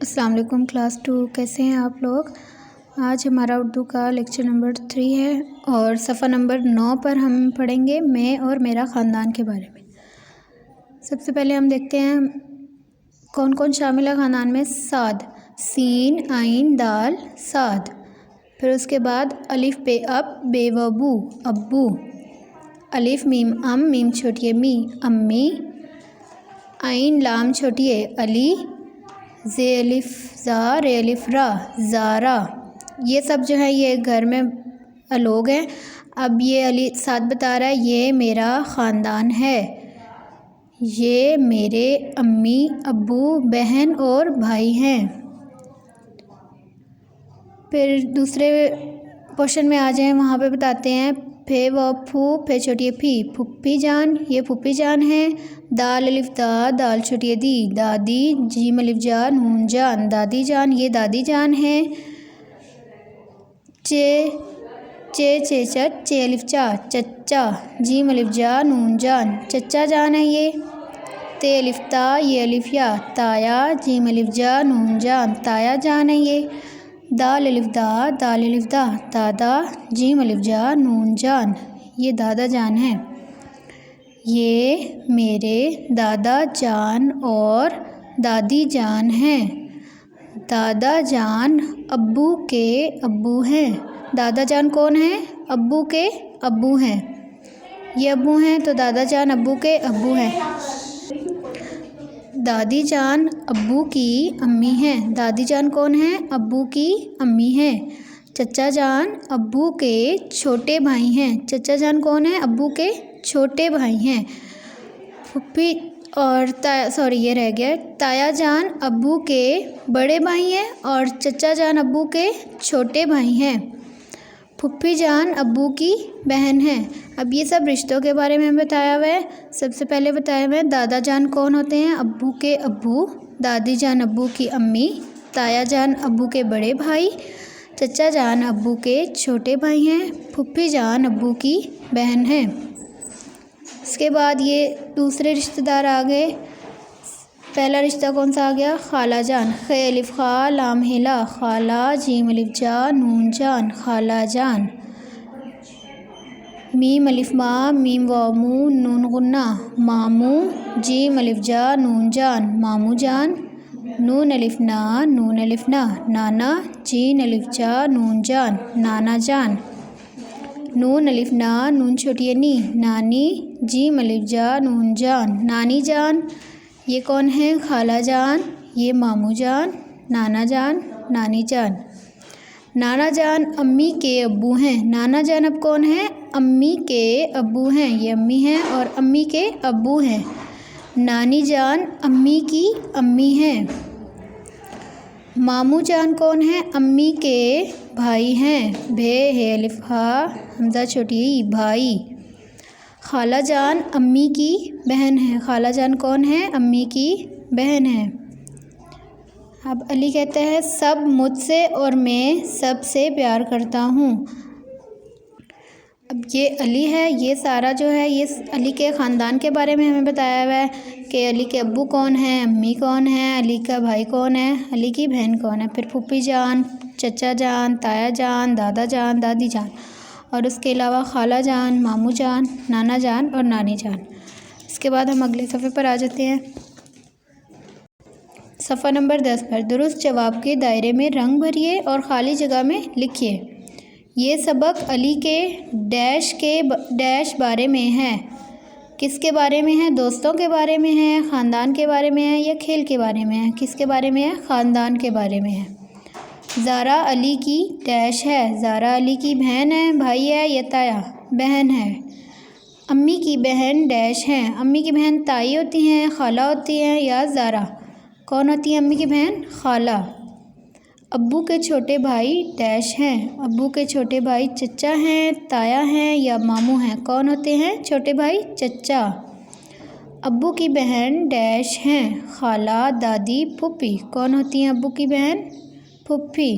अस्सलाम वालेकुम क्लास 2। कैसे हैं आप लोग। आज हमारा उर्दू का लेक्चर नंबर 3 है और सफ़ा नंबर 9 पर हम पढ़ेंगे मैं और मेरा ख़ानदान के बारे में। सबसे पहले हम देखते हैं कौन कौन शामिल है ख़ानदान में। साद, सीन आइन दाल साद। फिर उसके बाद अलिफ पे अब बे व बू अब्बू। अलिफ मीम अम मीम छोटी है मी अम्मी। आइन लाम छोटी है अली। जे अलिफ ज़ा रे अलिफ रा ज़ारा। ये सब जो है ये घर में लोग हैं। अब ये अली साथ बता रहा है ये मेरा ख़ानदान है, ये मेरे अम्मी अब्बू बहन और भाई हैं। फिर दूसरे क्वेश्चन में आ जाएं, वहाँ पे बताते हैं फे व फू फे छोटी है फी फुप्पी जान, ये फुप्पी जान है। दाल अलिफ दा दाल छोटी है दी दादी। जीम अलिफ जा नून जान दादी जान, ये दादी जान है। चे चे चट चे अलिफ चा चच्चा। जीम अलिफ जा नून जान चच्चा जान है ये। ते अलिफ ता ये अलिफ या ताया। जीम अलिफ जा नून जान ताया जान है ये। दाल अलिफ दा दाल अलिफ दा दादा। जीम अलिफ जा नून जान ये दादा जान है। ये मेरे दादा जान और दादी जान हैं। दादा जान अब्बू के अब्बू हैं। दादा जान कौन है? अब्बू के अब्बू हैं। ये अब्बू हैं तो दादा जान अब्बू के अब्बू हैं। दादी जान अब्बू की अम्मी हैं। दादी जान कौन है? अब्बू की अम्मी हैं। चचा जान अब्बू के छोटे भाई हैं। चचा जान कौन है? अब्बू के छोटे भाई हैं। फुप्पी और ताया ये रह गया। ताया जान अब्बू के बड़े भाई हैं और चचा जान अब्बू के छोटे भाई हैं। फुप्पी जान अब्बू की बहन है। अब ये सब रिश्तों के बारे में बताया हुआ है। सबसे पहले बताया हुआ है दादा जान कौन होते हैं? अब्बू के अब्बू। दादी जान अब्बू की अम्मी। ताया जान अब्बू के बड़े भाई। चचा जान अब्बू के छोटे भाई हैं। फुप्पी जान अब्बू की बहन है। इसके बाद ये दूसरे रिश्तेदार आ गए। पहला रिश्ता कौन सा आ गया? खाला जान। खे अलिफ खा लाम हिला खाला। जीम अलिफ जा नून जान खाला जान। मीम अलिफ मा मीम वामू नून गुन्ना मामू। जीम अलिफ जा नून जान मामू जान। नून अलिफ ना नून अलिफ ना नाना। जीन अलिफ जा नून जान नाना जान। नून अलिफ ना नून छोटी है नी नानी। जीम अलिफ जा नून जान नानी जान। ये कौन है? खाला जान, ये मामू जान, नाना जान, नानी जान। नाना जान अम्मी के अब्बू हैं। नाना जान अब कौन है? अम्मी के अब्बू हैं। ये अम्मी हैं और अम्मी के अब्बू हैं। नानी जान अम्मी की अम्मी हैं। मामू जान कौन है? अम्मी के भाई हैं। भे है अलिफ हा हमजा छोटी है भाई। खाला जान अम्मी की बहन है। खाला जान कौन है? अम्मी की बहन है। अब अली कहते हैं सब मुझसे और मैं सबसे प्यार करता हूँ। अब ये अली है, ये सारा जो है ये अली के ख़ानदान के बारे में हमें बताया हुआ है कि अली के अब्बू कौन है, अम्मी कौन है, अली का भाई कौन है, अली की बहन कौन है। फिर फूफी जान, चचा जान, ताया जान, दादा जान, दादी जान और उसके अलावा खाला जान, मामू जान, नाना जान और नानी जान। इसके बाद हम अगले सफ़े पर आ जाते हैं। सफ़ा नंबर 10 पर दुरुस्त जवाब के दायरे में रंग भरिए और ख़ाली जगह में लिखिए। ये सबक अली के डैश बारे में है। किसके बारे में है? दोस्तों के बारे में है, ख़ानदान के बारे में है या खेल के बारे में है? किसके बारे में है? ख़ानदान के बारे में है। ज़ारा अली की डैश है। ज़ारा अली की बहन है, भाई है या ताया? बहन है। अम्मी की बहन डैश हैं। अम्मी की बहन ताई होती हैं, खाला होती हैं या ज़ारा? कौन होती है अम्मी की बहन? खाला। अब्बू के छोटे भाई डैश हैं। अब्बू के छोटे भाई चचा हैं, ताया हैं या मामू हैं? कौन होते हैं छोटे भाई? चचा। अब्बू की बहन डैश हैं। खाला, दादी, फूफी। कौन होती हैं अब्बू की बहन? फुप्पी।